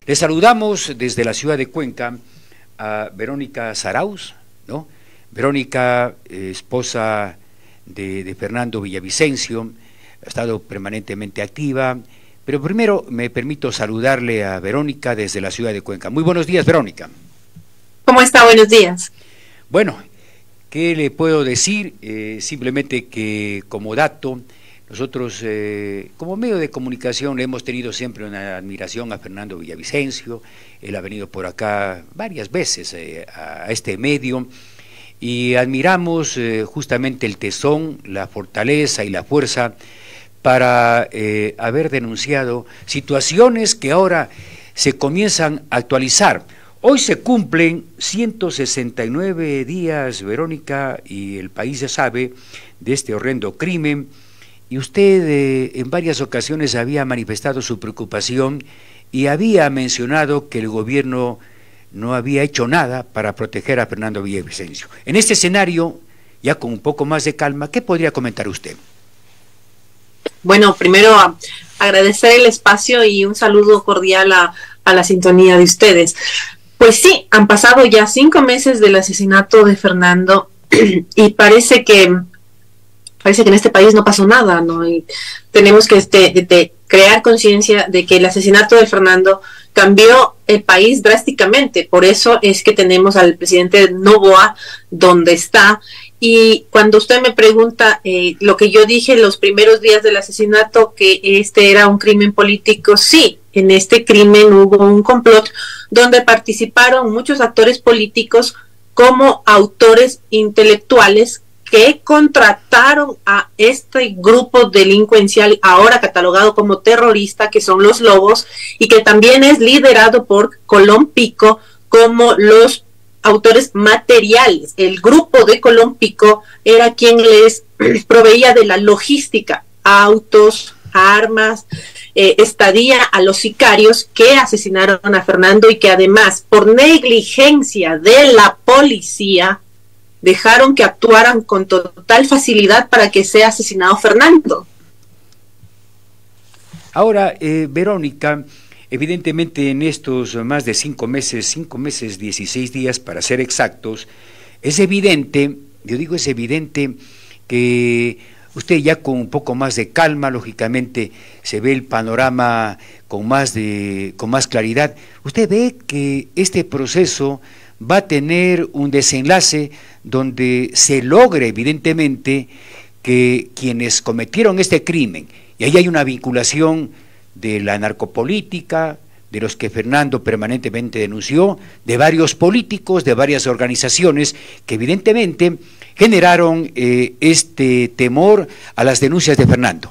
Le saludamos desde la ciudad de Cuenca a Verónica Zarauz, ¿no? Verónica, esposa de Fernando Villavicencio, ha estado permanentemente activa, pero primero me permito saludarle a Verónica desde la ciudad de Cuenca. Muy buenos días, Verónica. ¿Cómo está? Buenos días. Bueno, ¿qué le puedo decir? Simplemente que como dato, nosotros como medio de comunicación le hemos tenido siempre una admiración a Fernando Villavicencio. Él ha venido por acá varias veces a este medio y admiramos justamente el tesón, la fortaleza y la fuerza para haber denunciado situaciones que ahora se comienzan a actualizar. Hoy se cumplen 169 días, Verónica, y el país ya sabe de este horrendo crimen, y usted en varias ocasiones había manifestado su preocupación y había mencionado que el gobierno no había hecho nada para proteger a Fernando Villavicencio. En este escenario, ya con un poco más de calma, ¿qué podría comentar usted? Bueno, primero agradecer el espacio y un saludo cordial a la sintonía de ustedes. Pues sí, han pasado ya 5 meses del asesinato de Fernando y parece que en este país no pasó nada, ¿no? Y tenemos que crear conciencia de que el asesinato de Fernando cambió el país drásticamente. Por eso es que tenemos al presidente Noboa donde está. Y cuando usted me pregunta lo que yo dije los primeros días del asesinato, que este era un crimen político, sí, en este crimen hubo un complot donde participaron muchos actores políticos como autores intelectuales que contrataron a este grupo delincuencial ahora catalogado como terrorista, que son los Lobos, y que también es liderado por Colón Pico como los autores materiales. El grupo de Colón Pico era quien les proveía de la logística, autos, armas, estadía a los sicarios que asesinaron a Fernando y que además, por negligencia de la policía, dejaron que actuaran con total facilidad para que sea asesinado Fernando. Ahora, Verónica, evidentemente en estos más de 5 meses, 16 días para ser exactos, es evidente, yo digo es evidente que usted ya con un poco más de calma, lógicamente se ve el panorama con más claridad. Usted ve que este proceso va a tener un desenlace donde se logre evidentemente que quienes cometieron este crimen, y ahí hay una vinculación de la narcopolítica, de los que Fernando permanentemente denunció, de varios políticos, de varias organizaciones que evidentemente generaron este temor a las denuncias de Fernando.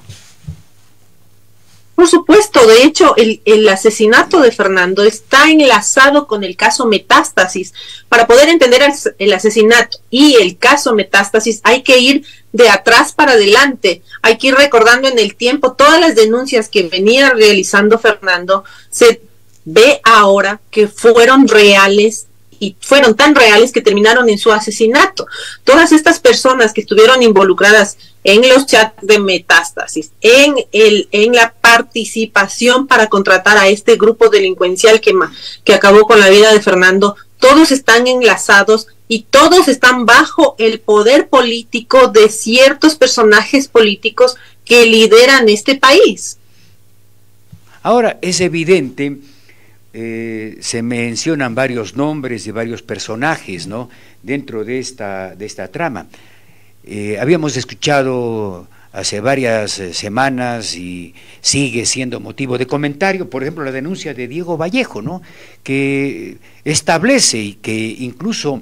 Por supuesto, de hecho, el asesinato de Fernando está enlazado con el caso Metástasis. Para poder entender el asesinato y el caso Metástasis hay que ir de atrás para adelante, hay que ir recordando en el tiempo todas las denuncias que venía realizando Fernando. Se ve ahora que fueron reales y fueron tan reales que terminaron en su asesinato. Todas estas personas que estuvieron involucradas en los chats de Metástasis, en la participación para contratar a este grupo delincuencial que acabó con la vida de Fernando, todos están enlazados y todos están bajo el poder político de ciertos personajes políticos que lideran este país. Ahora, es evidente, se mencionan varios nombres de varios personajes, ¿no?, dentro de esta trama. Habíamos escuchado hace varias semanas y sigue siendo motivo de comentario, por ejemplo, la denuncia de Diego Vallejo, ¿no?, que establece y que incluso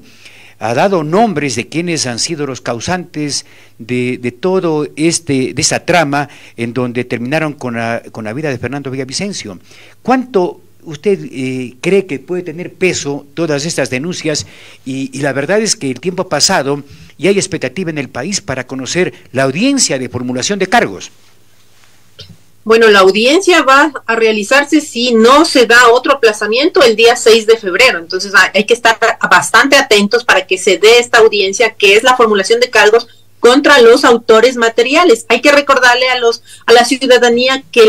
ha dado nombres de quienes han sido los causantes de todo de esa trama en donde terminaron con la vida de Fernando Villavicencio. ¿Cuánto usted cree que puede tener peso todas estas denuncias? Y la verdad es que el tiempo ha pasado y hay expectativa en el país para conocer la audiencia de formulación de cargos. Bueno, la audiencia va a realizarse si no se da otro aplazamiento el día 6 de febrero. Entonces hay que estar bastante atentos para que se dé esta audiencia, que es la formulación de cargos contra los autores materiales. Hay que recordarle a la ciudadanía que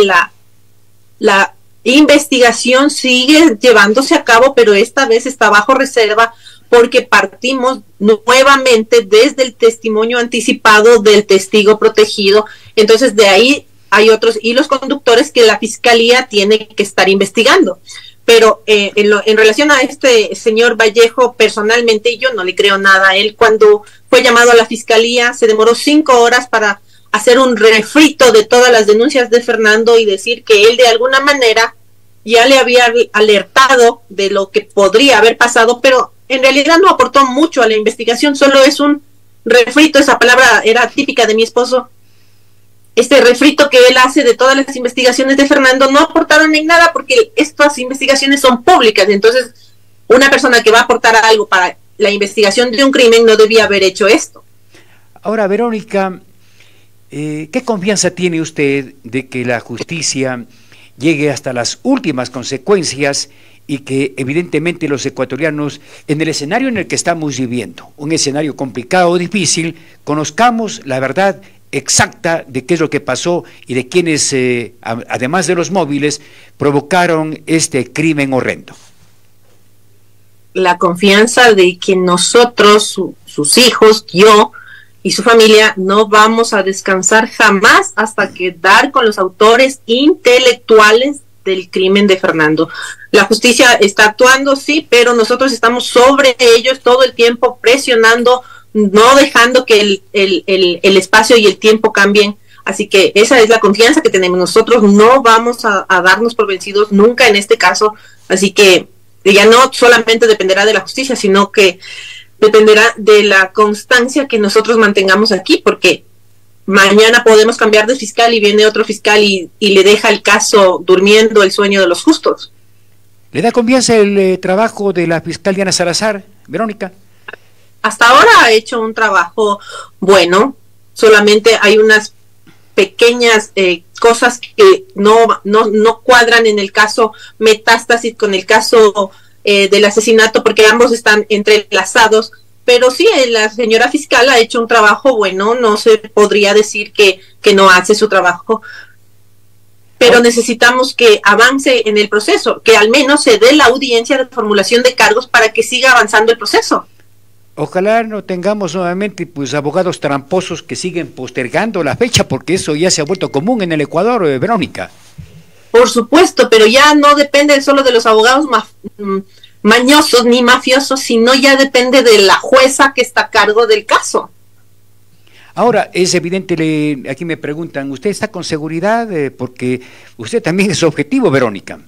la investigación sigue llevándose a cabo, pero esta vez está bajo reserva porque partimos nuevamente desde el testimonio anticipado del testigo protegido. Entonces, de ahí hay otros hilos conductores que la Fiscalía tiene que estar investigando. Pero en relación a este señor Vallejo, personalmente yo no le creo nada a él. Cuando fue llamado a la Fiscalía, se demoró 5 horas para hacer un refrito de todas las denuncias de Fernando y decir que él de alguna manera ya le había alertado de lo que podría haber pasado, pero en realidad no aportó mucho a la investigación, solo es un refrito. Esa palabra era típica de mi esposo. Este refrito que él hace de todas las investigaciones de Fernando no aportaron en nada porque estas investigaciones son públicas. Entonces, una persona que va a aportar algo para la investigación de un crimen no debía haber hecho esto. Ahora, Verónica, ¿qué confianza tiene usted de que la justicia llegue hasta las últimas consecuencias y que evidentemente los ecuatorianos, en el escenario en el que estamos viviendo, un escenario complicado, difícil, conozcamos la verdad exacta de qué es lo que pasó y de quienes, además de los móviles, provocaron este crimen horrendo? La confianza de que nosotros, sus hijos, yo y su familia, no vamos a descansar jamás hasta que dar con los autores intelectuales del crimen de Fernando. La justicia está actuando, sí, pero nosotros estamos sobre ellos todo el tiempo presionando, no dejando que el espacio y el tiempo cambien. Así que esa es la confianza que tenemos. Nosotros no vamos a darnos por vencidos nunca en este caso. Así que ya no solamente dependerá de la justicia, sino que dependerá de la constancia que nosotros mantengamos aquí, porque mañana podemos cambiar de fiscal y viene otro fiscal y le deja el caso durmiendo el sueño de los justos. ¿Le da confianza el trabajo de la fiscal Diana Salazar, Verónica? Hasta ahora ha hecho un trabajo bueno, solamente hay unas pequeñas cosas que no cuadran en el caso Metástasis con el caso del asesinato, porque ambos están entrelazados, pero sí, la señora fiscal ha hecho un trabajo bueno, no se podría decir que no hace su trabajo, pero necesitamos que avance en el proceso, que al menos se dé la audiencia de formulación de cargos para que siga avanzando el proceso. Ojalá no tengamos nuevamente pues abogados tramposos que siguen postergando la fecha, porque eso ya se ha vuelto común en el Ecuador, Verónica. Por supuesto, pero ya no depende solo de los abogados mañosos ni mafiosos, sino ya depende de la jueza que está a cargo del caso. Ahora, es evidente, aquí me preguntan, ¿usted está con seguridad? Porque usted también es objetivo, Verónica.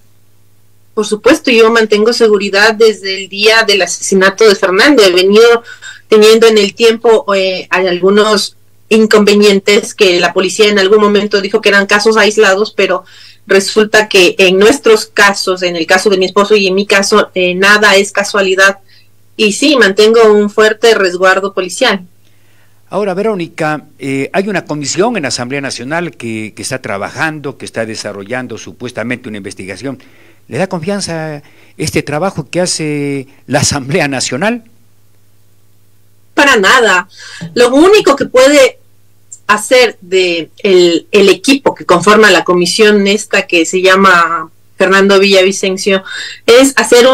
Por supuesto, yo mantengo seguridad desde el día del asesinato de Fernando. He venido teniendo en el tiempo algunos inconvenientes que la policía en algún momento dijo que eran casos aislados, pero resulta que en nuestros casos, en el caso de mi esposo y en mi caso, nada es casualidad. Y sí, mantengo un fuerte resguardo policial. Ahora, Verónica, hay una comisión en la Asamblea Nacional que está trabajando, que está desarrollando supuestamente una investigación. ¿Le da confianza este trabajo que hace la Asamblea Nacional? Para nada. Lo único que puede hacer de el equipo que conforma la comisión esta que se llama Fernando Villavicencio es hacer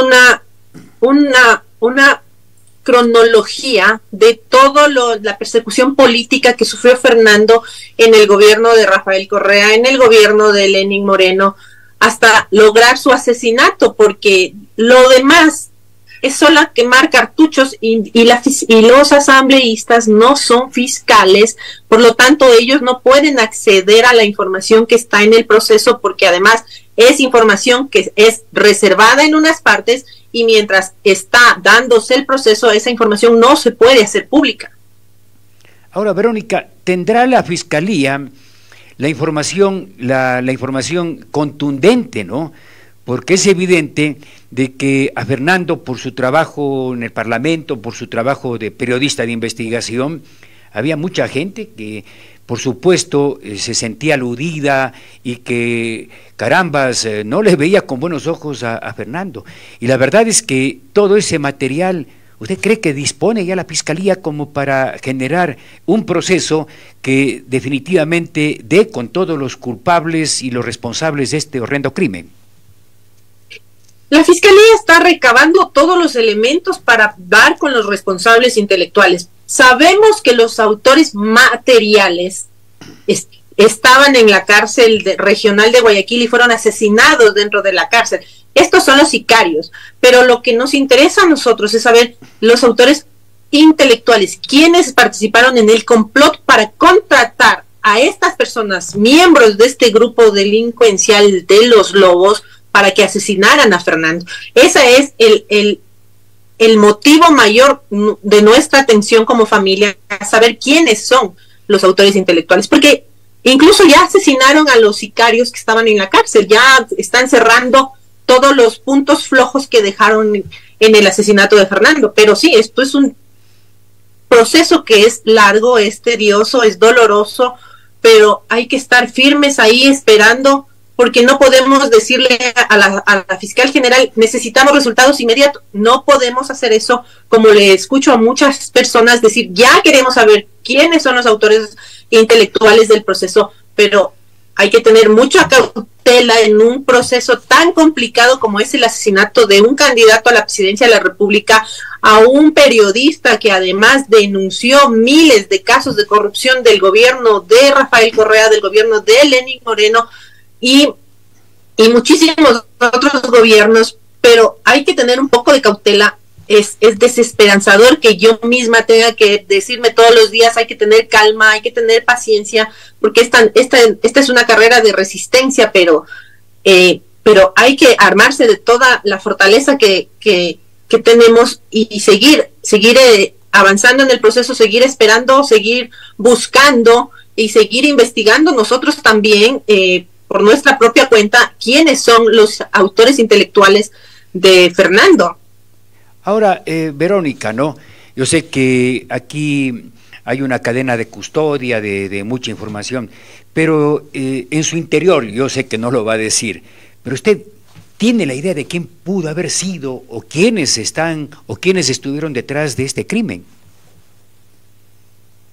una cronología de toda la persecución política que sufrió Fernando en el gobierno de Rafael Correa, en el gobierno de Lenín Moreno, hasta lograr su asesinato, porque lo demás es solo quemar cartuchos y los asambleístas no son fiscales, por lo tanto ellos no pueden acceder a la información que está en el proceso, porque además es información que es reservada en unas partes y mientras está dándose el proceso esa información no se puede hacer pública. Ahora, Verónica, ¿tendrá la Fiscalía la información contundente, ¿no? Porque es evidente de que a Fernando, por su trabajo en el Parlamento, por su trabajo de periodista de investigación, había mucha gente que, por supuesto, se sentía aludida y que, carambas, no le veía con buenos ojos a Fernando. Y la verdad es que todo ese material, ¿usted cree que dispone ya la Fiscalía como para generar un proceso que definitivamente dé con todos los culpables y los responsables de este horrendo crimen? La Fiscalía está recabando todos los elementos para dar con los responsables intelectuales. Sabemos que los autores materiales estaban en la cárcel regional de Guayaquil y fueron asesinados dentro de la cárcel. Estos son los sicarios, pero lo que nos interesa a nosotros es saber los autores intelectuales, quienes participaron en el complot para contratar a estas personas, miembros de este grupo delincuencial de los Lobos, para que asesinaran a Fernando. Ese es el motivo mayor de nuestra atención como familia, saber quiénes son los autores intelectuales, porque incluso ya asesinaron a los sicarios que estaban en la cárcel, ya están cerrando todos los puntos flojos que dejaron en el asesinato de Fernando. Pero sí, esto es un proceso que es largo, es tedioso, es doloroso, pero hay que estar firmes ahí esperando, porque no podemos decirle a la fiscal general, necesitamos resultados inmediatos. No podemos hacer eso, como le escucho a muchas personas decir, ya queremos saber quiénes son los autores intelectuales del proceso, pero hay que tener mucha cautela en un proceso tan complicado como es el asesinato de un candidato a la presidencia de la República, a un periodista que además denunció miles de casos de corrupción del gobierno de Rafael Correa, del gobierno de Lenín Moreno y muchísimos otros gobiernos, pero hay que tener un poco de cautela. Es desesperanzador que yo misma tenga que decirme todos los días, hay que tener calma, hay que tener paciencia, porque esta es una carrera de resistencia, pero hay que armarse de toda la fortaleza que tenemos y seguir avanzando en el proceso, seguir esperando, seguir buscando y seguir investigando nosotros también por nuestra propia cuenta quiénes son los autores intelectuales de Fernando. Ahora, Verónica, ¿no? Yo sé que aquí hay una cadena de custodia de mucha información, pero en su interior, yo sé que no lo va a decir, pero usted tiene la idea de quién pudo haber sido o quiénes están o quiénes estuvieron detrás de este crimen.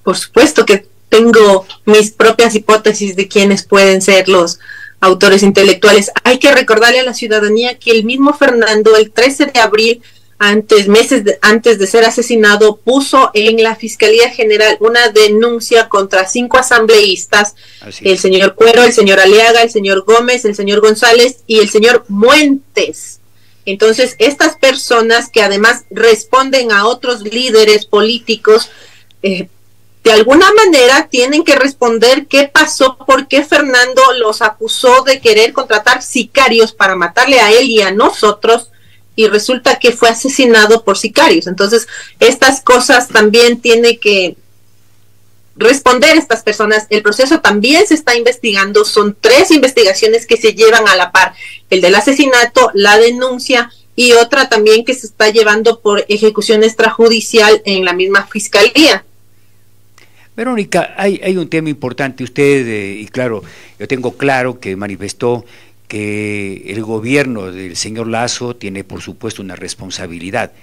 Por supuesto que tengo mis propias hipótesis de quiénes pueden ser los autores intelectuales. Hay que recordarle a la ciudadanía que el mismo Fernando, el 13 de abril, meses antes de ser asesinado, puso en la Fiscalía General una denuncia contra 5 asambleístas, el señor Cuero, el señor Aliaga, el señor Gómez, el señor González y el señor Muentes. Entonces, estas personas que además responden a otros líderes políticos, de alguna manera tienen que responder qué pasó, por qué Fernando los acusó de querer contratar sicarios para matarle a él y a nosotros, y resulta que fue asesinado por sicarios. Entonces, estas cosas también tiene que responder estas personas. El proceso también se está investigando, son 3 investigaciones que se llevan a la par, el del asesinato, la denuncia y otra también que se está llevando por ejecución extrajudicial en la misma fiscalía. Verónica, hay un tema importante, usted, y claro, yo tengo claro que manifestó que el gobierno del señor Lasso tiene, por supuesto, una responsabilidad.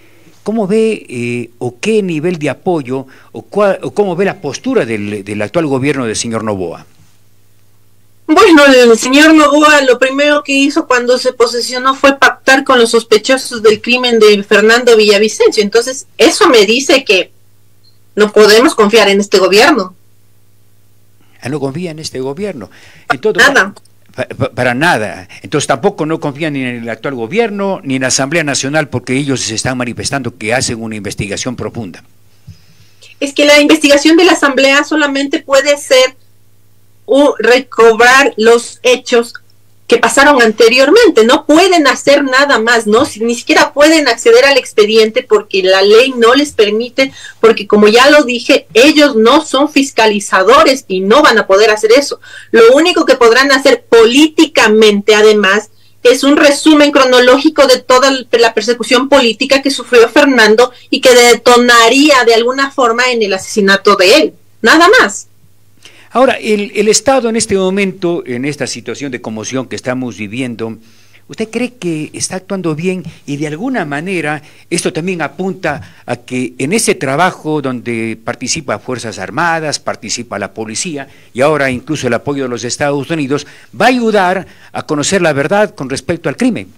¿Cómo ve o qué nivel de apoyo o cómo ve la postura del actual gobierno del señor Noboa? Bueno, el señor Noboa lo primero que hizo cuando se posesionó fue pactar con los sospechosos del crimen de Fernando Villavicencio. Entonces, eso me dice que no podemos confiar en este gobierno. No confía en este gobierno. En todo nada. Para nada. Entonces tampoco no confían ni en el actual gobierno ni en la Asamblea Nacional, porque ellos se están manifestando que hacen una investigación profunda. Es que la investigación de la Asamblea solamente puede ser recobrar los hechos que pasaron anteriormente, no pueden hacer nada más, no, ni siquiera pueden acceder al expediente porque la ley no les permite, porque como ya lo dije, ellos no son fiscalizadores y no van a poder hacer eso. Lo único que podrán hacer políticamente, además, es un resumen cronológico de toda la persecución política que sufrió Fernando y que detonaría de alguna forma en el asesinato de él, nada más. Ahora, el Estado en este momento, en esta situación de conmoción que estamos viviendo, ¿usted cree que está actuando bien? Y de alguna manera esto también apunta a que en ese trabajo donde participa Fuerzas Armadas, participa la policía y ahora incluso el apoyo de los Estados Unidos, va a ayudar a conocer la verdad con respecto al crimen.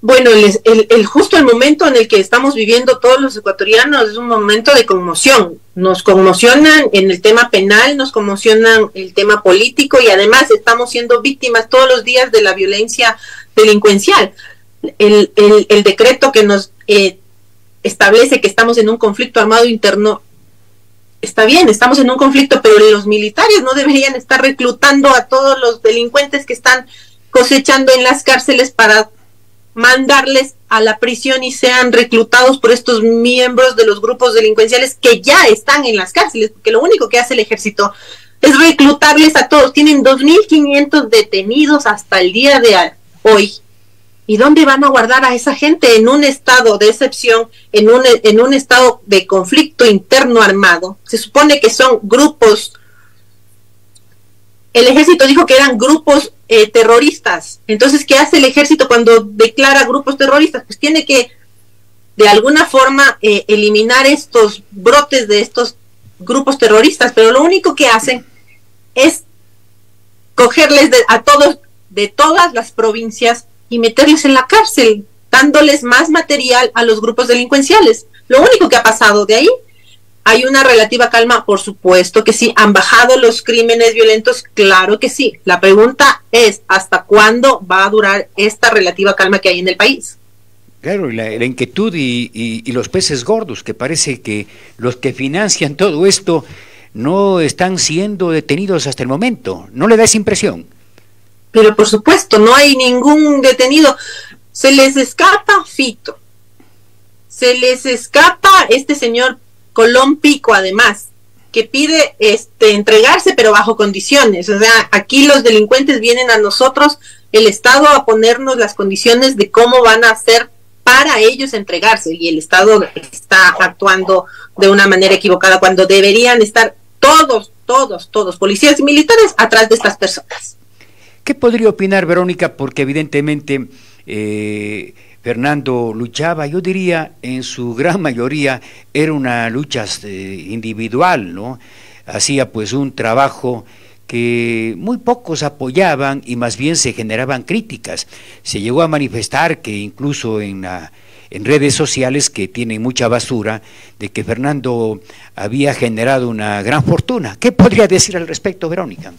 Bueno, justo el momento en el que estamos viviendo todos los ecuatorianos es un momento de conmoción. Nos conmocionan en el tema penal, nos conmocionan el tema político y además estamos siendo víctimas todos los días de la violencia delincuencial. El decreto que nos establece que estamos en un conflicto armado interno, está bien, estamos en un conflicto, pero los militares no deberían estar reclutando a todos los delincuentes que están cosechando en las cárceles para mandarles a la prisión y sean reclutados por estos miembros de los grupos delincuenciales que ya están en las cárceles, porque lo único que hace el ejército es reclutarles a todos. Tienen 2.500 detenidos hasta el día de hoy. ¿Y dónde van a guardar a esa gente? En un estado de excepción, en un estado de conflicto interno armado. Se supone que son grupos. El ejército dijo que eran grupos terroristas. Entonces, ¿qué hace el ejército cuando declara grupos terroristas? Pues tiene que, de alguna forma, eliminar estos brotes de estos grupos terroristas, pero lo único que hacen es cogerles a todos, de todas las provincias, y meterles en la cárcel, dándoles más material a los grupos delincuenciales. Lo único que ha pasado de ahí. ¿Hay una relativa calma? Por supuesto que sí. ¿Han bajado los crímenes violentos? Claro que sí. La pregunta es, ¿hasta cuándo va a durar esta relativa calma que hay en el país? Claro, la inquietud y los peces gordos, que parece que los que financian todo esto no están siendo detenidos hasta el momento. ¿No le da esa impresión? Pero por supuesto, no hay ningún detenido. Se les escapa Fito. Se les escapa este señor Colón Pico, además, que pide entregarse, pero bajo condiciones. O sea, aquí los delincuentes vienen a nosotros, el Estado, a ponernos las condiciones de cómo van a hacer para ellos entregarse, y el Estado está actuando de una manera equivocada cuando deberían estar todos, policías y militares, atrás de estas personas. ¿Qué podría opinar, Verónica? Porque evidentemente Fernando luchaba, yo diría, en su gran mayoría era una lucha individual, ¿no? Hacía pues un trabajo que muy pocos apoyaban y más bien se generaban críticas. Se llegó a manifestar que incluso en redes sociales, que tienen mucha basura, de que Fernando había generado una gran fortuna. ¿Qué podría decir al respecto, Verónica?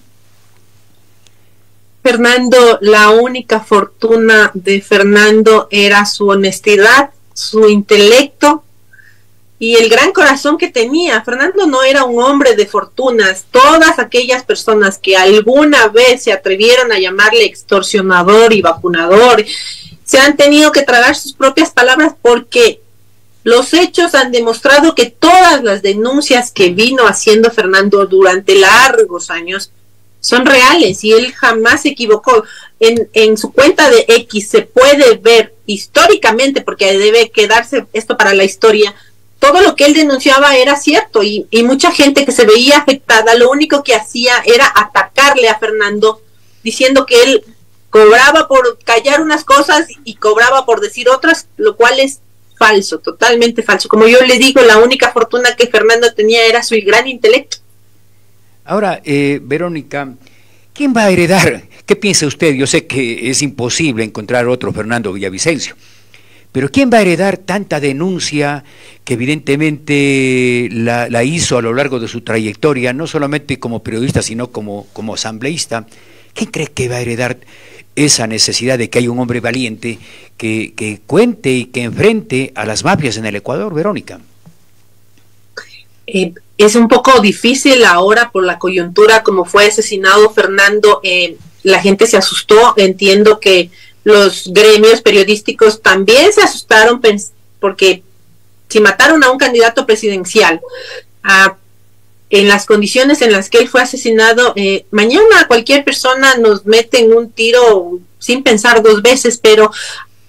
Fernando, la única fortuna de Fernando era su honestidad, su intelecto y el gran corazón que tenía. Fernando no era un hombre de fortunas. Todas aquellas personas que alguna vez se atrevieron a llamarle extorsionador y vacunador, se han tenido que tragar sus propias palabras, porque los hechos han demostrado que todas las denuncias que vino haciendo Fernando durante largos años son reales, y él jamás se equivocó. En su cuenta de X se puede ver históricamente, porque debe quedarse esto para la historia, todo lo que él denunciaba era cierto, y mucha gente que se veía afectada, lo único que hacía era atacarle a Fernando, diciendo que él cobraba por callar unas cosas y cobraba por decir otras, lo cual es falso, totalmente falso. Como yo le digo, la única fortuna que Fernando tenía era su gran intelecto. Ahora, Verónica, ¿quién va a heredar? ¿Qué piensa usted? Yo sé que es imposible encontrar otro Fernando Villavicencio, pero ¿quién va a heredar tanta denuncia que evidentemente la hizo a lo largo de su trayectoria, no solamente como periodista, sino como asambleísta? ¿Quién cree que va a heredar esa necesidad de que haya un hombre valiente que cuente y que enfrente a las mafias en el Ecuador, Verónica? Es un poco difícil ahora por la coyuntura, como fue asesinado Fernando, la gente se asustó. Entiendo que los gremios periodísticos también se asustaron, porque si mataron a un candidato presidencial en las condiciones en las que él fue asesinado, mañana cualquier persona nos mete en un tiro sin pensar dos veces, pero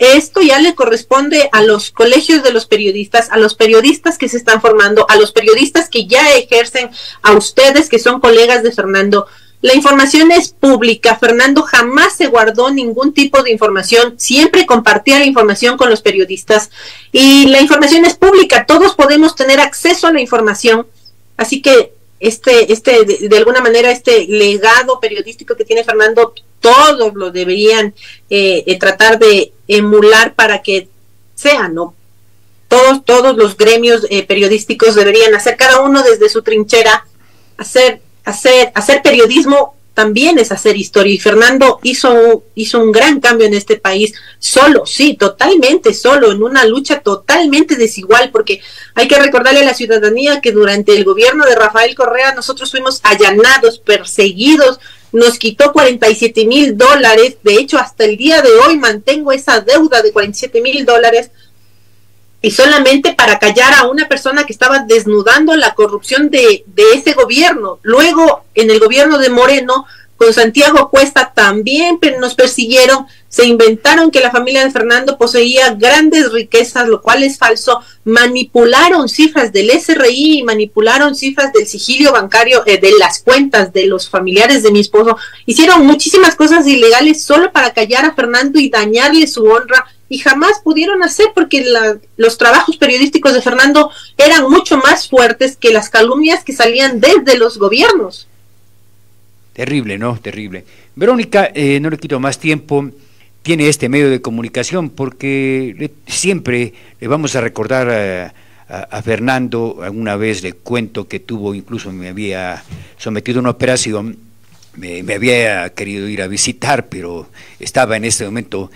esto ya le corresponde a los colegios de los periodistas, a los periodistas que se están formando, a los periodistas que ya ejercen, a ustedes que son colegas de Fernando. La información es pública. Fernando jamás se guardó ningún tipo de información, siempre compartía la información con los periodistas, y la información es pública, todos podemos tener acceso a la información. Así que de alguna manera este legado periodístico que tiene Fernando todos lo deberían tratar de emular para que sea, ¿no? Todos los gremios periodísticos deberían hacer, cada uno desde su trinchera, hacer periodismo también es hacer historia, y Fernando hizo un gran cambio en este país, solo, sí, totalmente solo, en una lucha totalmente desigual, porque hay que recordarle a la ciudadanía que durante el gobierno de Rafael Correa nosotros fuimos allanados, perseguidos, nos quitó $47,000, de hecho hasta el día de hoy mantengo esa deuda de $47,000, y solamente para callar a una persona que estaba desnudando la corrupción de ese gobierno. Luego, en el gobierno de Moreno, con Santiago Cuesta también nos persiguieron, se inventaron que la familia de Fernando poseía grandes riquezas, lo cual es falso, manipularon cifras del SRI, manipularon cifras del sigilio bancario, de las cuentas de los familiares de mi esposo, hicieron muchísimas cosas ilegales solo para callar a Fernando y dañarle su honra, y jamás pudieron hacer porque los trabajos periodísticos de Fernando eran mucho más fuertes que las calumnias que salían desde los gobiernos. Terrible, ¿no? Terrible. Verónica, no le quito más tiempo, tiene este medio de comunicación porque siempre le vamos a recordar a Fernando. Alguna vez le cuento que tuvo, incluso me había sometido a una operación, me había querido ir a visitar, pero estaba en este momento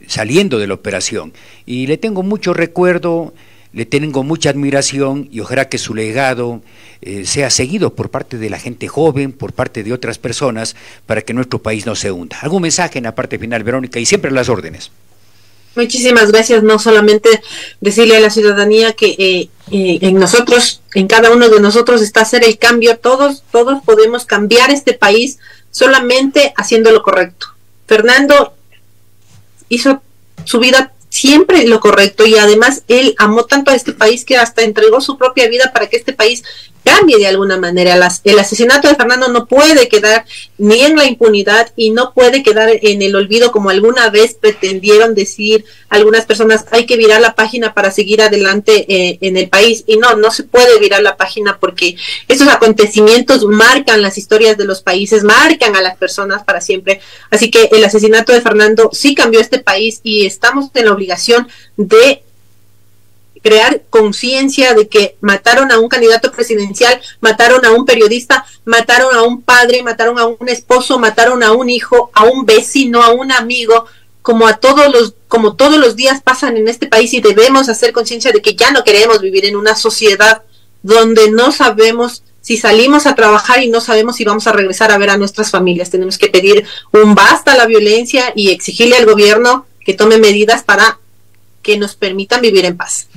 saliendo de la operación, y le tengo mucho recuerdo, le tengo mucha admiración, y ojalá que su legado sea seguido por parte de la gente joven, por parte de otras personas, para que nuestro país no se hunda. ¿Algún mensaje en la parte final, Verónica? Y siempre a las órdenes. Muchísimas gracias. No solamente decirle a la ciudadanía que en nosotros, en cada uno de nosotros está hacer el cambio. Todos podemos cambiar este país solamente haciendo lo correcto. Fernando hizo su vida siempre lo correcto, y además él amó tanto a este país que hasta entregó su propia vida para que este país cambie de alguna manera. El asesinato de Fernando no puede quedar ni en la impunidad y no puede quedar en el olvido, como alguna vez pretendieron decir algunas personas. Hay que virar la página para seguir adelante en el país, y no se puede virar la página, porque esos acontecimientos marcan las historias de los países, marcan a las personas para siempre. Así que el asesinato de Fernando sí cambió este país, y estamos en la obligación de crear conciencia de que mataron a un candidato presidencial, mataron a un periodista, mataron a un padre, mataron a un esposo, mataron a un hijo, a un vecino, a un amigo, como todos los días pasan en este país, y debemos hacer conciencia de que ya no queremos vivir en una sociedad donde no sabemos si salimos a trabajar y no sabemos si vamos a regresar a ver a nuestras familias. Tenemos que pedir un basta a la violencia y exigirle al gobierno que tome medidas para que nos permitan vivir en paz.